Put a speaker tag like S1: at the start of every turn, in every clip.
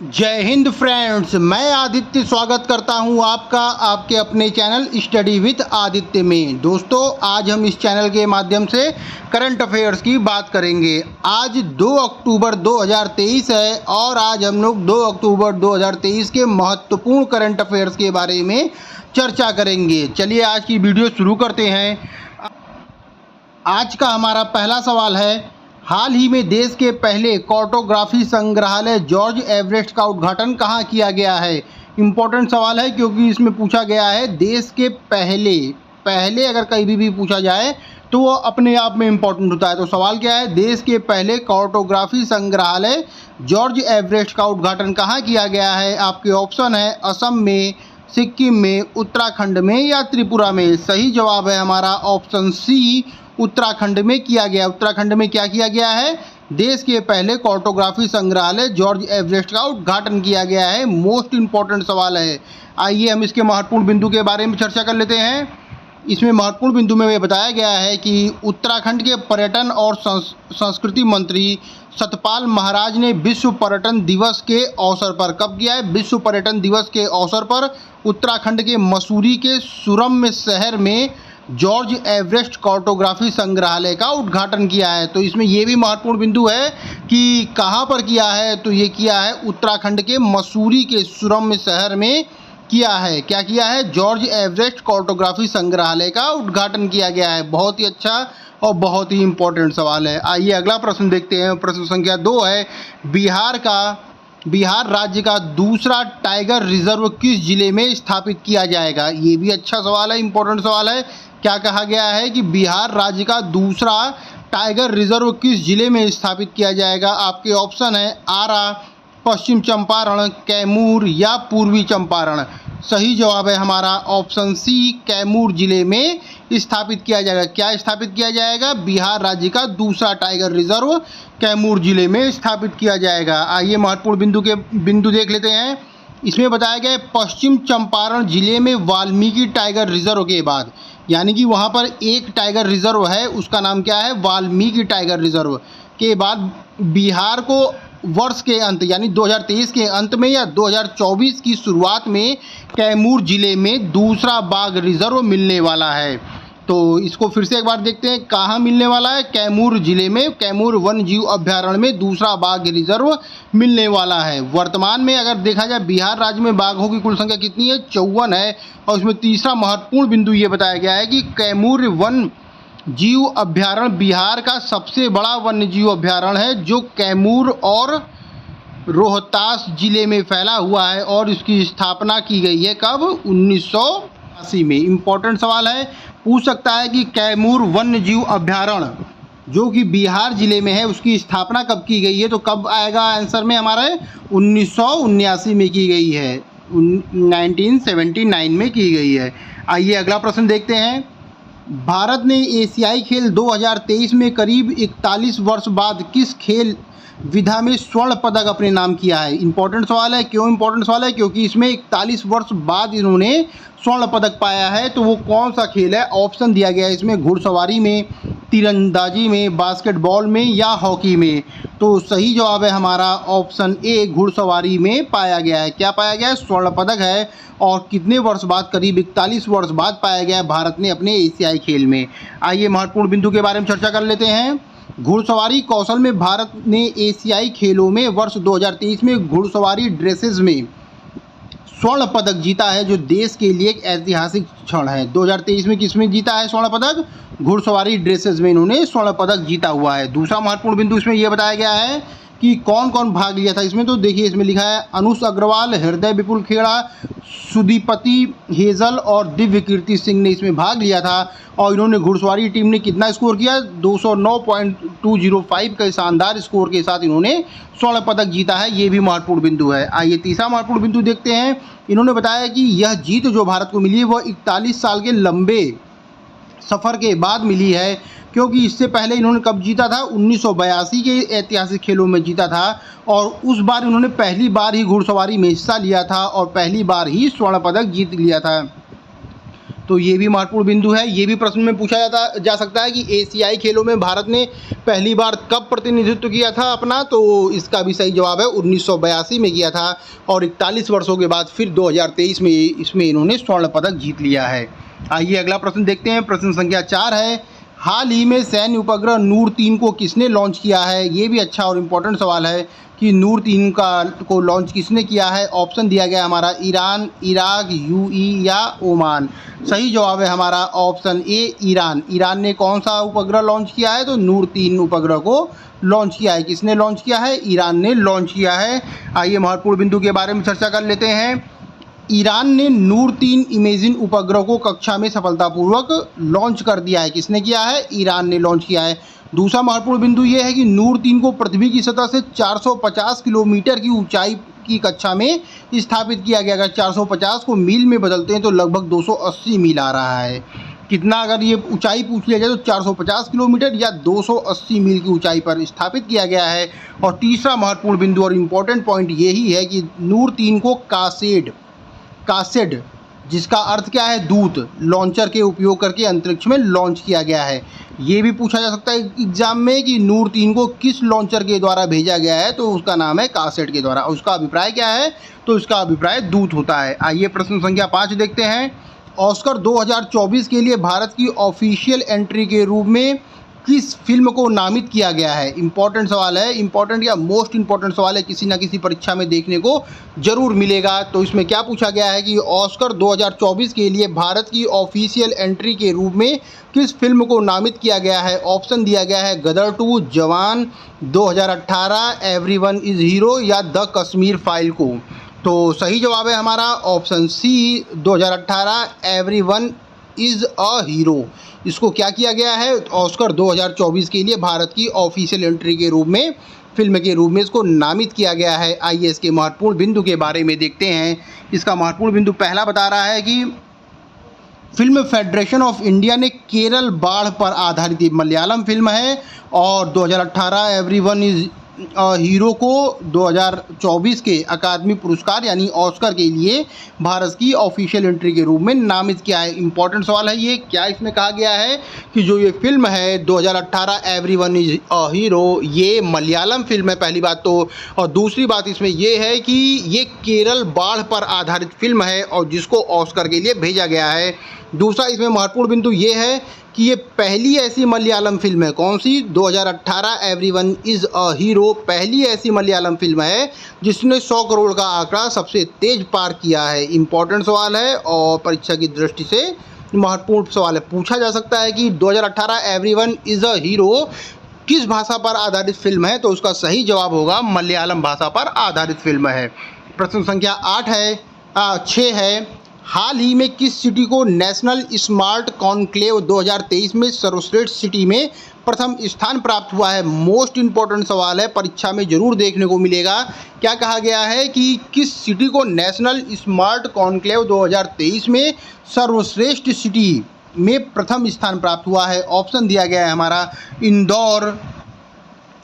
S1: जय हिंद फ्रेंड्स, मैं आदित्य स्वागत करता हूं आपका आपके अपने चैनल स्टडी विद आदित्य में। दोस्तों, आज हम इस चैनल के माध्यम से करंट अफेयर्स की बात करेंगे। आज 2 अक्टूबर 2023 है और आज हम लोग 2 अक्टूबर 2023 के महत्वपूर्ण करंट अफेयर्स के बारे में चर्चा करेंगे। चलिए आज की वीडियो शुरू करते हैं। आज का हमारा पहला सवाल है, हाल ही में देश के पहले कार्टोग्राफी संग्रहालय जॉर्ज एवरेस्ट का उद्घाटन कहाँ किया गया है। इम्पोर्टेंट सवाल है क्योंकि इसमें पूछा गया है देश के पहले अगर कहीं भी पूछा जाए तो वो अपने आप में इम्पोर्टेंट होता है। तो सवाल क्या है, देश के पहले कार्टोग्राफी संग्रहालय जॉर्ज एवरेस्ट का उद्घाटन कहाँ किया गया है। आपके ऑप्शन है असम में, सिक्किम में, उत्तराखंड में या त्रिपुरा में। सही जवाब है हमारा ऑप्शन सी, उत्तराखंड में किया गया। उत्तराखंड में क्या किया गया है, देश के पहले कार्टोग्राफी संग्रहालय जॉर्ज एवरेस्ट का उद्घाटन किया गया है। मोस्ट इंपॉर्टेंट सवाल है। आइए हम इसके महत्वपूर्ण बिंदु के बारे में चर्चा कर लेते हैं। इसमें महत्वपूर्ण बिंदु में यह बताया गया है कि उत्तराखंड के पर्यटन और संस्कृति मंत्री सतपाल महाराज ने विश्व पर्यटन दिवस के अवसर पर, कब किया है, विश्व पर्यटन दिवस के अवसर पर उत्तराखंड के मसूरी के सुरम्य शहर में जॉर्ज एवरेस्ट कार्टोग्राफी संग्रहालय का उद्घाटन किया है। तो इसमें यह भी महत्वपूर्ण बिंदु है कि कहाँ पर किया है, तो ये किया है उत्तराखंड के मसूरी के सुरम्य शहर में किया है। क्या किया है, जॉर्ज एवरेस्ट कार्टोग्राफी संग्रहालय का उद्घाटन किया गया है। बहुत ही अच्छा और बहुत ही इम्पोर्टेंट सवाल है। आइए अगला प्रश्न देखते हैं। प्रश्न संख्या 2 है, बिहार राज्य का दूसरा टाइगर रिजर्व किस जिले में स्थापित किया जाएगा। ये भी अच्छा सवाल है, इम्पोर्टेंट सवाल है। क्या कहा गया है कि बिहार राज्य का दूसरा टाइगर रिजर्व किस जिले में स्थापित किया जाएगा। आपके ऑप्शन है आरा, पश्चिम चंपारण, कैमूर या पूर्वी चंपारण। सही जवाब है हमारा ऑप्शन सी, कैमूर जिले में स्थापित किया जाएगा। क्या स्थापित किया जाएगा, बिहार राज्य का दूसरा टाइगर रिजर्व कैमूर जिले में स्थापित किया जाएगा। आइए महत्वपूर्ण बिंदु देख लेते हैं। इसमें बताया गया है पश्चिम चंपारण जिले में वाल्मीकि टाइगर रिजर्व के बाद, यानी कि वहाँ पर एक टाइगर रिजर्व है, उसका नाम क्या है, वाल्मीकि टाइगर रिजर्व के बाद बिहार को वर्ष के अंत यानी 2023 के अंत में या 2024 की शुरुआत में कैमूर जिले में दूसरा बाघ रिजर्व मिलने वाला है। तो इसको फिर से एक बार देखते हैं, कहाँ मिलने वाला है, कैमूर जिले में, कैमूर वन्य जीव अभ्यारण्य में दूसरा बाघ रिजर्व मिलने वाला है। वर्तमान में अगर देखा जाए बिहार राज्य में बाघों की कुल संख्या कितनी है, 54 है। और उसमें तीसरा महत्वपूर्ण बिंदु ये बताया गया है कि कैमूर वन्य जीव अभ्यारण्य बिहार का सबसे बड़ा वन्य जीव अभ्यारण्य है, जो कैमूर और रोहतास जिले में फैला हुआ है और इसकी स्थापना की गई है कब, 1980 में। इम्पोर्टेंट सवाल है, पूछ सकता है कि कैमूर वन्य जीव अभ्यारण्य जो कि बिहार जिले में है उसकी स्थापना कब की गई है। तो कब आएगा आंसर में हमारा, 1979 में की गई है, 1979 में की गई है। आइए अगला प्रश्न देखते हैं। भारत ने एशियाई खेल 2023 में करीब 41 वर्ष बाद किस खेल विधा में स्वर्ण पदक अपने नाम किया है। इंपॉर्टेंट सवाल है। क्यों इंपॉर्टेंट सवाल है, क्योंकि इसमें 41 वर्ष बाद इन्होंने स्वर्ण पदक पाया है। तो वो कौन सा खेल है, ऑप्शन दिया गया है इसमें, घुड़सवारी में, तीरंदाजी में, बास्केटबॉल में या हॉकी में। तो सही जवाब है हमारा ऑप्शन ए, घुड़सवारी में पाया गया है। क्या पाया गया है, स्वर्ण पदक है। और कितने वर्ष बाद, करीब 41 वर्ष बाद पाया गया है भारत ने अपने एशियाई खेल में। आइए महत्वपूर्ण बिंदु के बारे में चर्चा कर लेते हैं। घुड़सवारी कौशल में भारत ने एशियाई खेलों में वर्ष 2023 में घुड़सवारी ड्रेसेस में स्वर्ण पदक जीता है, जो देश के लिए एक ऐतिहासिक क्षण है। 2023 में किसमें जीता है स्वर्ण पदक, घुड़सवारी ड्रेसेस में इन्होंने स्वर्ण पदक जीता हुआ है। दूसरा महत्वपूर्ण बिंदु इसमें यह बताया गया है कि कौन कौन भाग लिया था इसमें। तो देखिए इसमें लिखा है अनुष अग्रवाल, हृदय विपुल खेड़ा, सुदीपति हेजल और दिव्य कीर्ति सिंह ने इसमें भाग लिया था। और इन्होंने घुड़सवारी टीम ने कितना स्कोर किया, 209.205 के शानदार स्कोर के साथ इन्होंने स्वर्ण पदक जीता है। ये भी महत्वपूर्ण बिंदु है। आइए तीसरा महत्वपूर्ण बिंदु देखते हैं। इन्होंने बताया कि यह जीत जो भारत को मिली है वह 41 साल के लंबे सफ़र के बाद मिली है, क्योंकि इससे पहले इन्होंने कब जीता था, 1982 के ऐतिहासिक खेलों में जीता था। और उस बार इन्होंने पहली बार ही घुड़सवारी में हिस्सा लिया था और पहली बार ही स्वर्ण पदक जीत लिया था। तो ये भी महत्वपूर्ण बिंदु है। ये भी प्रश्न में पूछा जा सकता है कि एशियाई खेलों में भारत ने पहली बार कब प्रतिनिधित्व किया था अपना, तो इसका भी सही जवाब है 1982 में किया था और 41 वर्षों के बाद फिर 2023 में इसमें इन्होंने स्वर्ण पदक जीत लिया है। आइए अगला प्रश्न देखते हैं। प्रश्न संख्या 4 है, हाल ही में सैन्य उपग्रह नूर 3 को किसने लॉन्च किया है। ये भी अच्छा और इम्पोर्टेंट सवाल है कि नूर 3 को लॉन्च किसने किया है। ऑप्शन दिया गया हमारा ईरान, इराक, यूएई या ओमान। सही जवाब है हमारा ऑप्शन ए ईरान। ईरान ने कौन सा उपग्रह लॉन्च किया है, तो नूर 3 उपग्रह को लॉन्च किया है। किसने लॉन्च किया है, ईरान ने लॉन्च किया है। आइए महत्वपूर्ण बिंदु के बारे में चर्चा कर लेते हैं। ईरान ने नूर 3 इमेजिन उपग्रह को कक्षा में सफलतापूर्वक लॉन्च कर दिया है। किसने किया है, ईरान ने लॉन्च किया है। दूसरा महत्वपूर्ण बिंदु ये है कि नूर 3 को पृथ्वी की सतह से 450 किलोमीटर की ऊंचाई की कक्षा में स्थापित किया गया। अगर 450 को मील में बदलते हैं तो लगभग 280 मील आ रहा है। कितना अगर ये ऊंचाई पूछ लिया जाए तो 450 किलोमीटर या 280 मील की ऊंचाई पर स्थापित किया गया है। और तीसरा महत्वपूर्ण बिंदु और इम्पोर्टेंट पॉइंट यही है कि नूर 3 को कासेड जिसका अर्थ क्या है, दूत, लॉन्चर के उपयोग करके अंतरिक्ष में लॉन्च किया गया है। ये भी पूछा जा सकता है एग्जाम में कि नूर 3 को किस लॉन्चर के द्वारा भेजा गया है, तो उसका नाम है कासेड के द्वारा। उसका अभिप्राय क्या है, तो इसका अभिप्राय दूत होता है। आइए प्रश्न संख्या 5 देखते हैं। ऑस्कर 2024 के लिए भारत की ऑफिशियल एंट्री के रूप में किस फिल्म को नामित किया गया है। इंपॉर्टेंट सवाल है, इंपॉर्टेंट या मोस्ट इंपॉर्टेंट सवाल है, किसी ना किसी परीक्षा में देखने को जरूर मिलेगा। तो इसमें क्या पूछा गया है कि ऑस्कर 2024 के लिए भारत की ऑफिशियल एंट्री के रूप में किस फिल्म को नामित किया गया है। ऑप्शन दिया गया है गदर 2, जवान, 2018, एवरीवन इज हीरो या द कश्मीर फाइल को। तो सही जवाब है हमारा option C 2018, everyone is a hero. इसको क्या किया गया है, ऑस्कर 2024 के लिए भारत की ऑफिशियल एंट्री के रूप में, फिल्म के रूप में इसको नामित किया गया है। आइए इसके महत्वपूर्ण बिंदु के बारे में देखते हैं। इसका महत्वपूर्ण बिंदु पहला बता रहा है कि फिल्म फेडरेशन ऑफ इंडिया ने केरल बाढ़ पर आधारित मलयालम फिल्म है और 2018 एवरीवन इज हीरो को 2024 के अकादमी पुरस्कार यानी ऑस्कर के लिए भारत की ऑफिशियल एंट्री के रूप में नामित किया है। इंपॉर्टेंट सवाल है ये, क्या इसमें कहा गया है कि जो ये फिल्म है 2018 एवरीवन इज अ हीरो, ये मलयालम फिल्म है पहली बात तो, और दूसरी बात इसमें ये है कि ये केरल बाढ़ पर आधारित फिल्म है और जिसको ऑस्कर के लिए भेजा गया है। दूसरा इसमें महत्वपूर्ण बिंदु ये है कि ये पहली ऐसी मलयालम फिल्म है, कौन सी, 2018 एवरीवन इज़ अ हीरो पहली ऐसी मलयालम फिल्म है जिसने 100 करोड़ का आंकड़ा सबसे तेज पार किया है। इंपॉर्टेंट सवाल है और परीक्षा की दृष्टि से महत्वपूर्ण सवाल है। पूछा जा सकता है कि 2018 एवरीवन इज़ अ हीरो किस भाषा पर आधारित फिल्म है, तो उसका सही जवाब होगा मलयालम भाषा पर आधारित फिल्म है। प्रश्न संख्या 6 है, हाल ही में किस सिटी को नेशनल स्मार्ट कॉन्क्लेव 2023 में सर्वश्रेष्ठ सिटी में प्रथम स्थान प्राप्त हुआ है। मोस्ट इंपॉर्टेंट सवाल है, परीक्षा में जरूर देखने को मिलेगा। क्या कहा गया है कि किस सिटी को नेशनल स्मार्ट कॉन्क्लेव 2023 में सर्वश्रेष्ठ सिटी में प्रथम स्थान प्राप्त हुआ है। ऑप्शन दिया गया है हमारा इंदौर,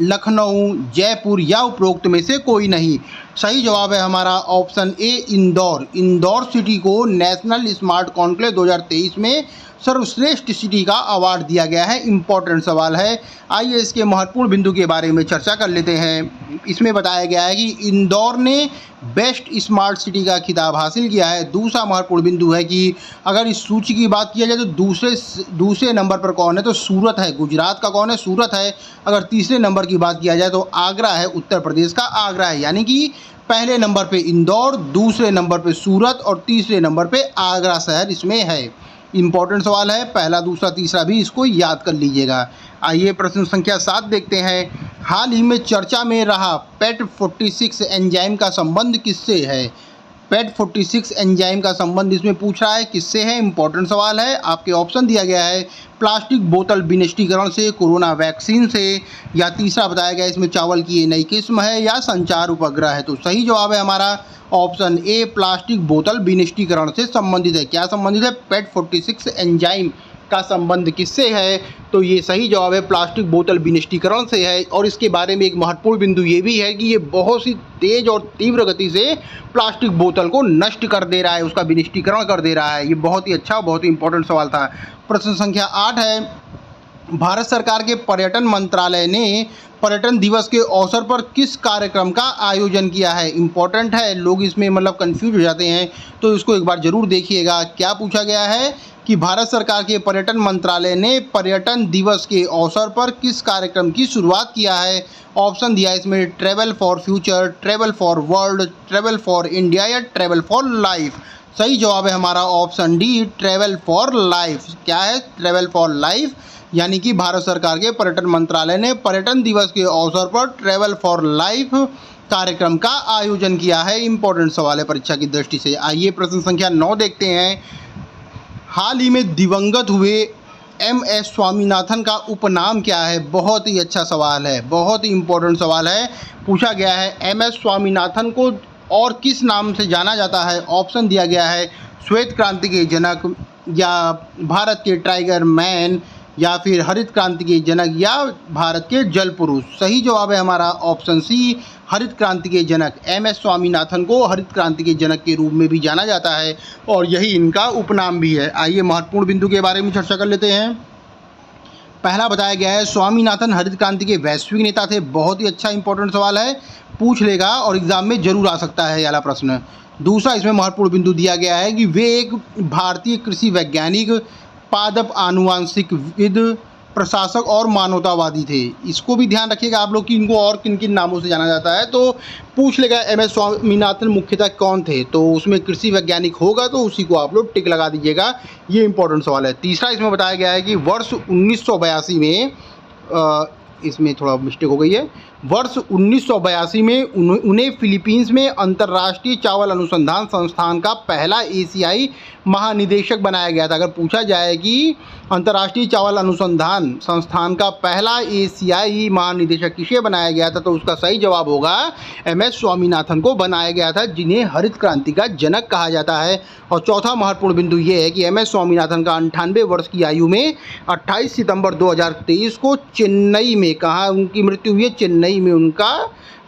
S1: लखनऊ, जयपुर या उपरोक्त में से कोई नहीं। सही जवाब है हमारा option A Indore. Indore city को नेशनल स्मार्ट कॉन्क्लेव 2023 में सर्वश्रेष्ठ सिटी का अवार्ड दिया गया है। इंपॉर्टेंट सवाल है। आइए इसके महत्वपूर्ण बिंदु के बारे में चर्चा कर लेते हैं। इसमें बताया गया है कि इंदौर ने बेस्ट स्मार्ट सिटी का खिताब हासिल किया है। दूसरा महत्वपूर्ण बिंदु है कि अगर इस सूची की बात किया जाए तो दूसरे नंबर पर कौन है, तो सूरत है। गुजरात का कौन है, सूरत है। अगर तीसरे नंबर की बात किया जाए तो आगरा है, उत्तर प्रदेश का आगरा है। यानी कि पहले नंबर पे इंदौर, दूसरे नंबर पे सूरत और तीसरे नंबर पे आगरा शहर इसमें है। इंपॉर्टेंट सवाल है, पहला, दूसरा, तीसरा भी इसको याद कर लीजिएगा। आइए प्रश्न संख्या 7 देखते हैं। हाल ही में चर्चा में रहा पेट 46 एंजाइम का संबंध किससे है। पेट 46 एंजाइम का संबंध इसमें पूछ रहा है, किससे है। इंपॉर्टेंट सवाल है। आपके ऑप्शन दिया गया है प्लास्टिक बोतल विनिष्टीकरण से, कोरोना वैक्सीन से, या तीसरा बताया गया इसमें चावल की ये नई किस्म है या संचार उपग्रह है। तो सही जवाब है हमारा ऑप्शन ए प्लास्टिक बोतल विनिष्टीकरण से संबंधित है। क्या संबंधित है, पेट 46 एंजाइम का संबंध किससे है? तो ये सही जवाब है प्लास्टिक बोतल विनिष्टीकरण से है। और इसके बारे में एक महत्वपूर्ण बिंदु ये भी है कि ये बहुत सी तेज और तीव्र गति से प्लास्टिक बोतल को नष्ट कर दे रहा है, उसका विनिष्टीकरण कर दे रहा है। ये बहुत ही अच्छा, बहुत ही इंपॉर्टेंट सवाल था। प्रश्न संख्या 8 है, भारत सरकार के पर्यटन मंत्रालय ने पर्यटन दिवस के अवसर पर किस कार्यक्रम का आयोजन किया है? इम्पोर्टेंट है, लोग इसमें मतलब कंफ्यूज हो जाते हैं, तो इसको एक बार ज़रूर देखिएगा। क्या पूछा गया है कि भारत सरकार के पर्यटन मंत्रालय ने पर्यटन दिवस के अवसर पर किस कार्यक्रम की शुरुआत किया है? ऑप्शन दिया है इसमें travel for future, travel for world, travel for India या ट्रैवल फॉर लाइफ। सही जवाब है हमारा option D, travel for life. क्या है? ट्रैवल फॉर लाइफ, यानी कि भारत सरकार के पर्यटन मंत्रालय ने पर्यटन दिवस के अवसर पर ट्रैवल फॉर लाइफ कार्यक्रम का आयोजन किया है। इंपॉर्टेंट सवाल है परीक्षा की दृष्टि से। आइए प्रश्न संख्या 9 देखते हैं। हाल ही में दिवंगत हुए MS स्वामीनाथन का उपनाम क्या है? बहुत ही अच्छा सवाल है, बहुत ही इंपॉर्टेंट सवाल है। पूछा गया है MS स्वामीनाथन को और किस नाम से जाना जाता है? ऑप्शन दिया गया है श्वेत क्रांति के जनक, या भारत के टाइगर मैन, या फिर हरित क्रांति के जनक, या भारत के जल पुरुष। सही जवाब है हमारा ऑप्शन सी, हरित क्रांति के जनक। MS स्वामीनाथन को हरित क्रांति के जनक के रूप में भी जाना जाता है और यही इनका उपनाम भी है। आइए महत्वपूर्ण बिंदु के बारे में चर्चा कर लेते हैं। पहला बताया गया है स्वामीनाथन हरित क्रांति के वैश्विक नेता थे। बहुत ही अच्छा इंपॉर्टेंट सवाल है, पूछ लेगा और एग्जाम में जरूर आ सकता है ये वाला प्रश्न। दूसरा इसमें महत्वपूर्ण बिंदु दिया गया है कि वे एक भारतीय कृषि वैज्ञानिक, पादप आनुवांशिकविद, प्रशासक और मानवतावादी थे। इसको भी ध्यान रखिएगा आप लोग कि इनको और किन किन नामों से जाना जाता है, तो पूछ लेगा MS स्वामीनाथन मुख्यतः कौन थे, तो उसमें कृषि वैज्ञानिक होगा तो उसी को आप लोग टिक लगा दीजिएगा। ये इंपॉर्टेंट सवाल है। तीसरा इसमें बताया गया है कि वर्ष 1982 में इसमें थोड़ा मिस्टेक हो गई है। वर्ष 1982 में उन्हें फिलीपींस में अंतर्राष्ट्रीय चावल अनुसंधान संस्थान का पहला एशियाई महानिदेशक बनाया गया था। अगर पूछा जाए कि अंतर्राष्ट्रीय चावल अनुसंधान संस्थान का पहला एशियाई महानिदेशक किसे बनाया गया था, तो उसका सही जवाब होगा MS स्वामीनाथन को बनाया गया था, जिन्हें हरित क्रांति का जनक कहा जाता है। और चौथा महत्वपूर्ण बिंदु ये है कि MS स्वामीनाथन का 98 वर्ष की आयु में 28 सितंबर 2023 को चेन्नई में, कहाँ उनकी मृत्यु हुई है? चेन्नई में उनका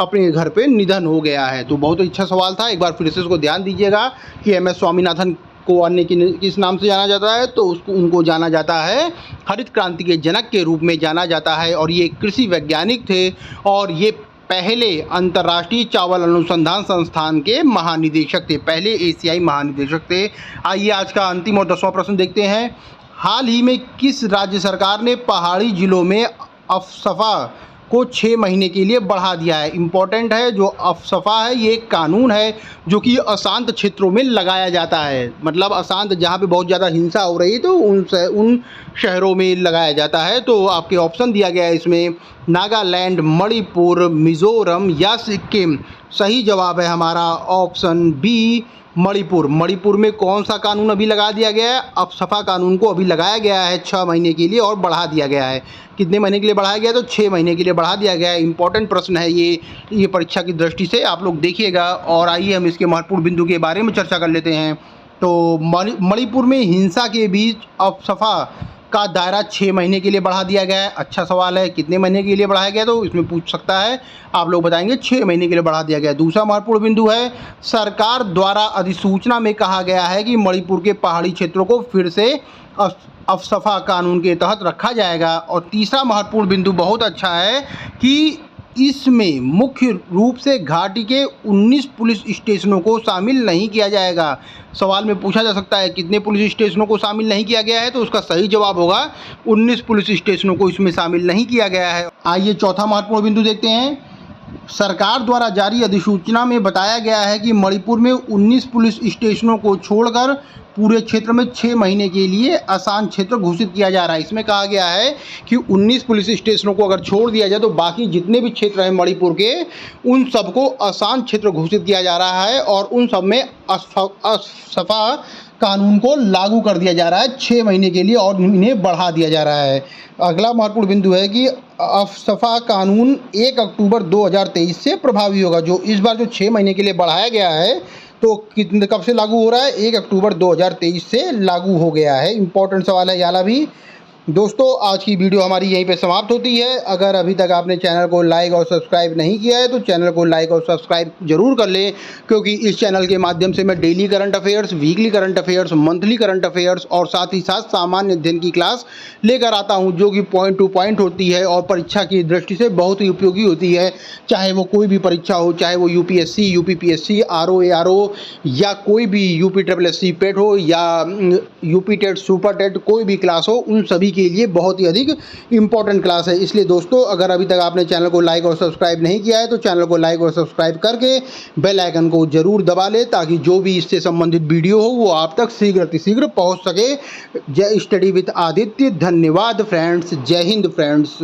S1: अपने घर पे निधन हो गया है। तो बहुत अच्छा सवाल था, एक बार फिर से इसको ध्यान दीजिएगा कि MS स्वामीनाथन को अन्य किस नाम से जाना जाता है, तो उनको जाना जाता है हरित क्रांति के जनक के रूप में जाना जाता है। और ये कृषि वैज्ञानिक थे और ये पहले अंतर्राष्ट्रीय चावल अनुसंधान संस्थान के महानिदेशक थे, पहले एशियाई महानिदेशक थे। आइए आज का अंतिम और 10वां प्रश्न देखते हैं। हाल ही में किस राज्य सरकार ने पहाड़ी जिलों में अफसफा को 6 महीने के लिए बढ़ा दिया है? इम्पॉर्टेंट है, जो अफसफा है ये एक कानून है जो कि अशांत क्षेत्रों में लगाया जाता है। मतलब अशांत, जहाँ पे बहुत ज़्यादा हिंसा हो रही है तो उन शहरों में लगाया जाता है। तो आपके ऑप्शन दिया गया है इसमें नागालैंड, मणिपुर, मिज़ोरम या सिक्किम। सही जवाब है हमारा ऑप्शन बी, मणिपुर। मणिपुर में कौन सा कानून अभी लगा दिया गया है? अफसफा कानून को अभी लगाया गया है 6 महीने के लिए और बढ़ा दिया गया है। कितने महीने के लिए बढ़ाया गया? तो 6 महीने के लिए बढ़ा दिया गया है। इंपॉर्टेंट प्रश्न है ये परीक्षा की दृष्टि से आप लोग देखिएगा। और आइए हम इसके महत्वपूर्ण बिंदु के बारे में चर्चा कर लेते हैं। तो मणिपुर में हिंसा के बीच अफसफा का दायरा 6 महीने के लिए बढ़ा दिया गया है। अच्छा सवाल है, कितने महीने के लिए बढ़ाया गया? तो इसमें पूछ सकता है, आप लोग बताएंगे 6 महीने के लिए बढ़ा दिया गया। दूसरा महत्वपूर्ण बिंदु है सरकार द्वारा अधिसूचना में कहा गया है कि मणिपुर के पहाड़ी क्षेत्रों को फिर से अफसफा कानून के तहत रखा जाएगा। और तीसरा महत्वपूर्ण बिंदु बहुत अच्छा है कि इसमें मुख्य रूप से घाटी के 19 पुलिस स्टेशनों को शामिल नहीं किया जाएगा। सवाल में पूछा जा सकता है कितने पुलिस स्टेशनों को शामिल नहीं किया गया है, तो उसका सही जवाब होगा 19 पुलिस स्टेशनों को इसमें शामिल नहीं किया गया है। आइए चौथा महत्वपूर्ण बिंदु देखते हैं। सरकार द्वारा जारी अधिसूचना में बताया गया है कि मणिपुर में 19 पुलिस स्टेशनों को छोड़कर पूरे क्षेत्र में 6 महीने के लिए अशांत क्षेत्र घोषित किया जा रहा है। इसमें कहा गया है कि 19 पुलिस स्टेशनों को अगर छोड़ दिया जाए तो बाकी जितने भी क्षेत्र हैं मणिपुर के, उन सबको अशांत क्षेत्र घोषित किया जा रहा है और उन सब में अफसफा कानून को लागू कर दिया जा रहा है 6 महीने के लिए और इन्हें बढ़ा दिया जा रहा है। अगला महत्वपूर्ण बिंदु है कि अफसफा कानून 1 अक्टूबर 2023 से प्रभावी होगा। जो इस बार जो 6 महीने के लिए बढ़ाया गया है तो कितने कब से लागू हो रहा है? 1 अक्टूबर 2023 से लागू हो गया है। इंपॉर्टेंट सवाल है याला भी। दोस्तों आज की वीडियो हमारी यहीं पे समाप्त होती है। अगर अभी तक आपने चैनल को लाइक और सब्सक्राइब नहीं किया है तो चैनल को लाइक और सब्सक्राइब जरूर कर लें, क्योंकि इस चैनल के माध्यम से मैं daily current affairs, weekly current affairs, monthly current affairs और साथ ही साथ सामान्य अध्ययन की क्लास लेकर आता हूं, जो कि पॉइंट टू पॉइंट होती है और परीक्षा की दृष्टि से बहुत ही उपयोगी होती है। चाहे वो कोई भी परीक्षा हो, चाहे वो यूपीएससी, यूपीपीएससी, आरओ या कोई भी यूपी ट्रिपल एससी पेट हो या यूपी टेट, सुपर टेट, कोई भी क्लास हो, उन सभी के लिए बहुत ही अधिक इंपॉर्टेंट क्लास है। इसलिए दोस्तों अगर अभी तक आपने चैनल को लाइक और सब्सक्राइब नहीं किया है तो चैनल को लाइक और सब्सक्राइब करके बेल आइकन को जरूर दबा ले, ताकि जो भी इससे संबंधित वीडियो हो वो आप तक शीघ्र अतिशीघ्र पहुंच सके। जय स्टडी विद आदित्य। धन्यवाद फ्रेंड्स। जय हिंद फ्रेंड्स।